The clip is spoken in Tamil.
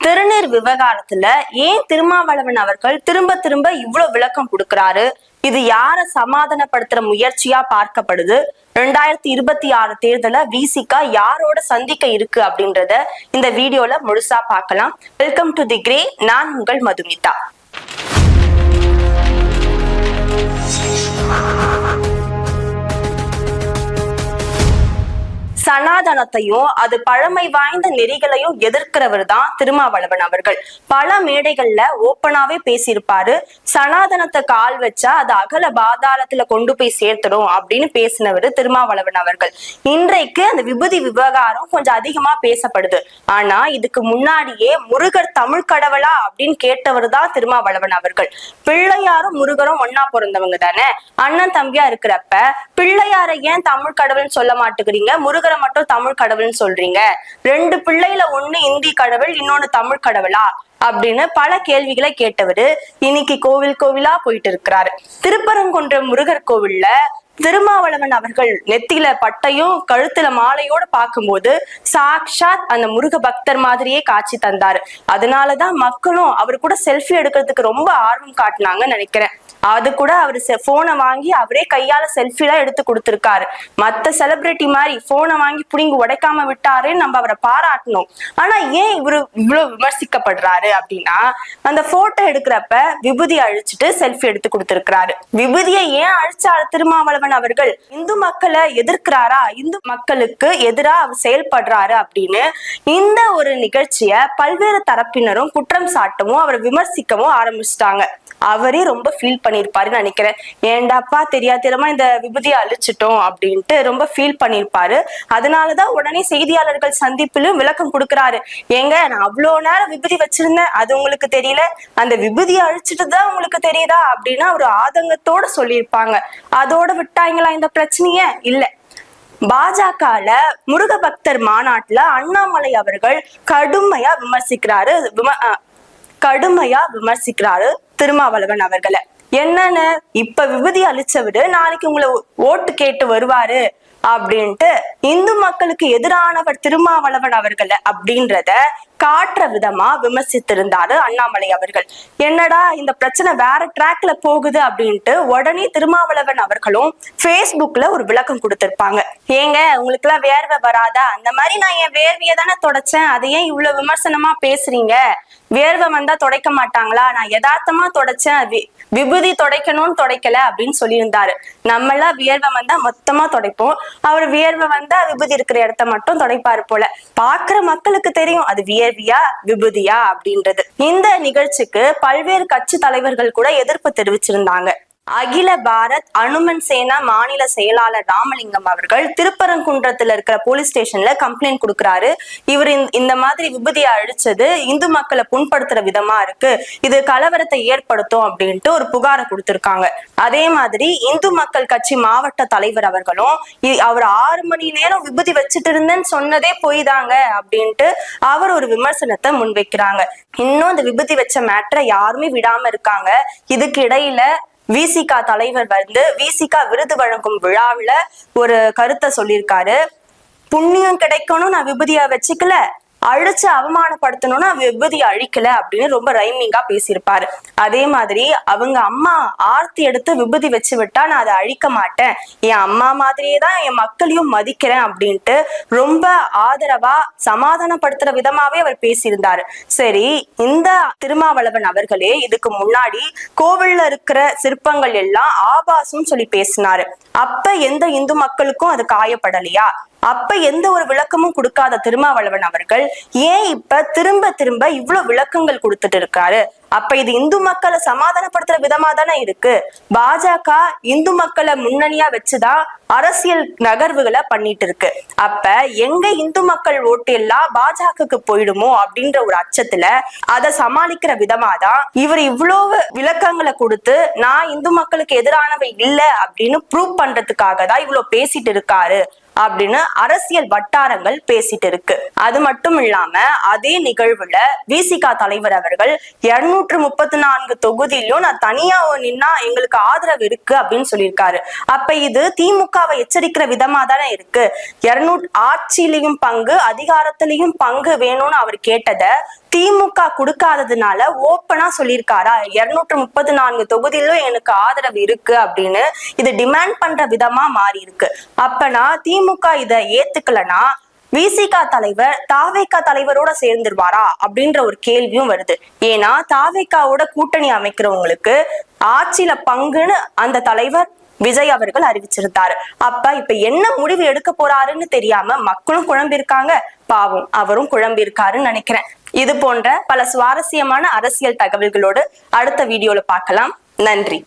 திருநீர் விவகாரத்துல ஏன் திருமாவளவன் அவர்கள் திரும்ப திரும்ப இவ்வளவு விளக்கம் கொடுக்கிறாரு? இது யார சமாதானப்படுத்துற முயற்சியா பார்க்கப்படுது? 2026 தேர்தல விசிகா யாரோட சந்திக்க இருக்கு அப்படின்றத இந்த வீடியோல முழுசா பார்க்கலாம். Welcome to the grey. நான் உங்கள் மதுமிதா. சனாதனத்தையும் அது பழமை வாய்ந்த நெறிகளையும் எதிர்க்கிறவர் தான் திருமாவளவன் அவர்கள். பல மேடைகள்ல ஓப்பனாவே பேசியிருப்பாரு. சனாதனத்தை கால் வச்சா அது அகல பாதாளத்துல கொண்டு போய் சேர்த்துடும் அப்படின்னு பேசினவர் திருமாவளவன் அவர்கள். இன்றைக்கு அந்த விபூதி விவகாரம் கொஞ்சம் அதிகமா பேசப்படுது. ஆனா இதுக்கு முன்னாடியே முருகர் தமிழ் கடவுளா அப்படின்னு கேட்டவர் தான் திருமாவளவன் அவர்கள். பிள்ளையாரும் முருகரும் ஒன்னா பிறந்தவங்க தானே, அண்ணன் தம்பியா இருக்கிறப்ப பிள்ளையார ஏன் தமிழ் கடவுள்னு சொல்ல மாட்டேங்கிறீங்க, முருகரை மட்டும் தமிழ் கடவுள்னு சொல்றீங்க, ரெண்டு பிள்ளையில ஒண்ணு இந்தி கடவுள் இன்னொன்னு தமிழ் கடவுளா அப்படின்னு பல கேள்விகளை கேட்டவரு இன்னைக்கு கோவில் கோவிலா போயிட்டு இருக்கிறாரு. திருப்பரங்குன்றம் முருகர் கோவில்ல திருமாவளவன் அவர்கள் நெத்தியில பட்டையும் கழுத்துல மாலையோட பார்க்கும்போது சாக்ஷாத் அந்த முருக பக்தர் மாதிரியே காட்சி தந்தாரு. அதனாலதான் மக்களும் அவர் கூட செல்ஃபி எடுக்கிறதுக்கு ரொம்ப ஆர்வம் காட்டினாங்கன்னு நினைக்கிறேன். அது கூட அவரு போனை வாங்கி அவரே கையால செல்ஃபி எல்லாம் எடுத்து கொடுத்திருக்காரு. மத்த செலிபிரிட்டி மாதிரி போனை வாங்கி புடிங்கி உடைக்காம விட்டாருன்னு நம்ம அவரை பாராட்டணும். ஆனா ஏன் இவரு இவ்வளவு விமர்சிக்கப்படுறாரு அப்படின்னா, அந்த போட்டோ எடுக்கிறப்ப விபூதி அழிச்சிட்டு செல்ஃபி எடுத்து கொடுத்திருக்கிறாரு. விபூதியை ஏன் அழிச்சாரு திருமாவளவன் அவர்கள்? இந்து மக்களை எதிர்க்கிறாரா, இந்து மக்களுக்கு எதிராக அவர் செயல்படுறாரு அப்படின்னு இந்த ஒரு நிகழ்ச்சிய பல்வேறு தரப்பினரும் குற்றம் சாட்டவும் அவரை விமர்சிக்கவும் ஆரம்பிச்சிட்டாங்க. அவரே ரொம்ப ஃபீல் பண்ணிருப்பாருன்னு நினைக்கிறேன். ஏண்டாப்பா தெரியாதமா இந்த விபூதியை அழிச்சிட்டோம் அப்படின்ட்டு ரொம்ப ஃபீல் பண்ணிருப்பாரு. அதனாலதான் உடனே செய்தியாளர்கள் சந்திப்பிலும் விளக்கம் கொடுக்கிறாரு. ஏங்க, நான் அவ்வளவு நேரம் விபூதி வச்சிருந்தேன், அது உங்களுக்கு தெரியல, அந்த விபூதியை அழிச்சிட்டு தான் உங்களுக்கு தெரியுதா அப்படின்னா ஒரு ஆதங்கத்தோட சொல்லியிருப்பாங்க. அதோட விட்டாங்களா இந்த பிரச்சனைய? இல்ல. பாஜகல முருக பக்தர் மாநாட்டுல அண்ணாமலை அவர்கள் கடுமையா விமர்சிக்கிறாரு திருமாவளவன் அவர்களை. என்னன்னு, இப்ப விபூதி அழிச்சவரு நாளைக்கு உங்களை ஓட்டு கேட்டு வருவாரு அப்படின்ட்டு இந்து மக்களுக்கு எதிரானவர் திருமாவளவன் அவர்கள் அப்படின்றத காட்டுற விதமா விமர்சித்திருந்தாரு அண்ணாமலை அவர்கள். என்னடா இந்த பிரச்சனை வேற ட்ராக்ல போகுது அப்படின்ட்டு உடனே திருமாவளவன் அவர்களும் பேஸ்புக்ல ஒரு விளக்கம் கொடுத்திருப்பாங்க. ஏங்க, உங்களுக்கு எல்லாம் வேர்வை வராதா? அந்த மாதிரி நான் என் வேர்வையை தானே தொடச்சேன், அதை ஏன் இவ்வளவு விமர்சனமா பேசுறீங்க? வேர்வை வந்தா துடைக்க மாட்டாங்களா? நான் யதார்த்தமா தொடச்சேன், விபூதி துடைக்கணும்னு துடைக்கல அப்படின்னு சொல்லியிருந்தாரு. நம்ம எல்லாம் வியர்வை வந்தா மொத்தமா துடைப்போம், அவர் வியர்வை வந்தா விபூதி இருக்கிற இடத்த மட்டும் துடைப்பாரு போல. பாக்குற மக்களுக்கு தெரியும் அது வியர்வியா விபூதியா அப்படின்றது. இந்த நிகழ்ச்சிக்கு பல்வேறு கட்சி தலைவர்கள் கூட எதிர்ப்பு தெரிவிச்சிருந்தாங்க. அகில பாரத் அனுமன் சேனா மாநில செயலாளர் ராமலிங்கம் அவர்கள் திருப்பரங்குன்றத்துல இருக்கிற போலீஸ் ஸ்டேஷன்ல கம்ப்ளைண்ட் கொடுக்கிறாரு. இவர் இந்த மாதிரி விபூதியை அழிச்சது இந்து மக்களை புண்படுத்துற விதமா இருக்கு, இது கலவரத்தை ஏற்படுத்தும் அப்படின்ட்டு ஒரு புகாரை கொடுத்திருக்காங்க. அதே மாதிரி இந்து மக்கள் கட்சி மாவட்ட தலைவர் அவர்களும் அவர் 6 மணி நேரம் விபூதி வச்சுட்டு இருந்தேன்னு சொன்னதே பொய் தாங்க அப்படின்ட்டு அவர் ஒரு விமர்சனத்தை முன்வைக்கிறாங்க. இன்னும் இந்த விபூதி வச்ச மேட்டரை யாருமே விடாம இருக்காங்க. இதுக்கு இடையில விசிகா தலைவர் விசிகா விருது வழங்கும் விழாவில ஒரு கருத்தை சொல்லியிருக்காரு. புண்ணியம் கிடைக்கணும் நான் விபூதியா வச்சுக்கல, அழிச்சு அவமானப்படுத்தணும்னா விபூதியை அழிக்கல அப்படின்னு ரொம்ப ரைமிங்கா பேசியிருப்பாரு. அதே மாதிரி அவங்க அம்மா ஆர்த்தி எடுத்து விபூதி வச்சு விட்டா நான் அதை அழிக்க மாட்டேன், என் அம்மா மாதிரியே தான் என் மக்களையும் மதிக்கிறேன் அப்படின்ட்டு ரொம்ப ஆதரவா சமாதானப்படுத்துற விதமாவே அவர் பேசியிருந்தாரு. சரி, இந்த திருமாவளவன் அவர்களே இதுக்கு முன்னாடி கோவில்ல இருக்கிற சிற்பங்கள் எல்லாம் ஆபாசம் சொல்லி பேசினாரு. அப்ப எந்த இந்து மக்களுக்கும் அது காயப்படலையா? அப்ப எந்த ஒரு விளக்கமும் கொடுக்காத திருமாவளவன் அவர்கள் ஏன் இப்ப திரும்ப திரும்ப இவ்வளவு விளக்கங்கள் கொடுத்துட்டு இருக்காரு? அப்ப இது இந்து மக்களை சமாதானப்படுத்துற விதமா தானே இருக்கு. பாஜக இந்து மக்களை முன்னணியா வச்சுதான் அரசியல் நகர்வுகளை பண்ணிட்டு இருக்கு. அப்ப எங்க இந்து மக்கள் ஓட்டு எல்லாம் பாஜகவுக்கு போயிடுமோ அப்படின்ற ஒரு அச்சத்துல அதை சமாளிக்கிற விதமா தான் இவர் இவ்வளவு விளக்கங்களை கொடுத்து நான் இந்து மக்களுக்கு எதிரானவை இல்லை அப்படின்னு ப்ரூவ் பண்றதுக்காக தான் இவ்வளவு பேசிட்டு இருக்காரு அப்படின்னு அரசியல் வட்டாரங்கள் பேசிட்டு இருக்கு. அது மட்டும் இல்லாம அதே நிகழ்வுல விசிகா தலைவர் அவர்கள் 234 தொகுதியிலும் நான் தனியா நின்னா எங்களுக்கு ஆதரவு இருக்கு அப்படின்னு சொல்லியிருக்காரு. அப்ப இது திமுகவை எச்சரிக்கிற விதமா தானே இருக்கு. 200 ஆட்சியிலையும் பங்கு அதிகாரத்திலையும் பங்கு வேணும்னு அவர் கேட்டத திமுக கொடுக்காததுனால ஓப்பனா சொல்லியிருக்காரா 234 தொகுதியிலும் எனக்கு ஆதரவு இருக்கு அப்படின்னு இது டிமாண்ட் பண்ற விதமா மாறி இருக்கு. அப்பனா திமுக இத ஏத்துக்கலனா விசிக தலைவர் தாவேகா தலைவரோட சேர்ந்துருவாரா அப்படின்ற ஒரு கேள்வியும் வருது. ஏன்னா தாவேகாவோட கூட்டணி அமைக்கிறவங்களுக்கு ஆட்சியில பங்குன்னு அந்த தலைவர் விஜய் அவர்கள் அறிவிச்சிருந்தாரு. இப்ப என்ன முடிவு எடுக்க போறாருன்னு தெரியாம மக்களும் குழம்பிருக்காங்க, பாவம் அவரும் குழம்பிருக்காருன்னு நினைக்கிறேன். இது போன்ற பல சுவாரஸ்யமான அரசியல் தகவல்களோடு அடுத்த வீடியோல பார்க்கலாம். நன்றி.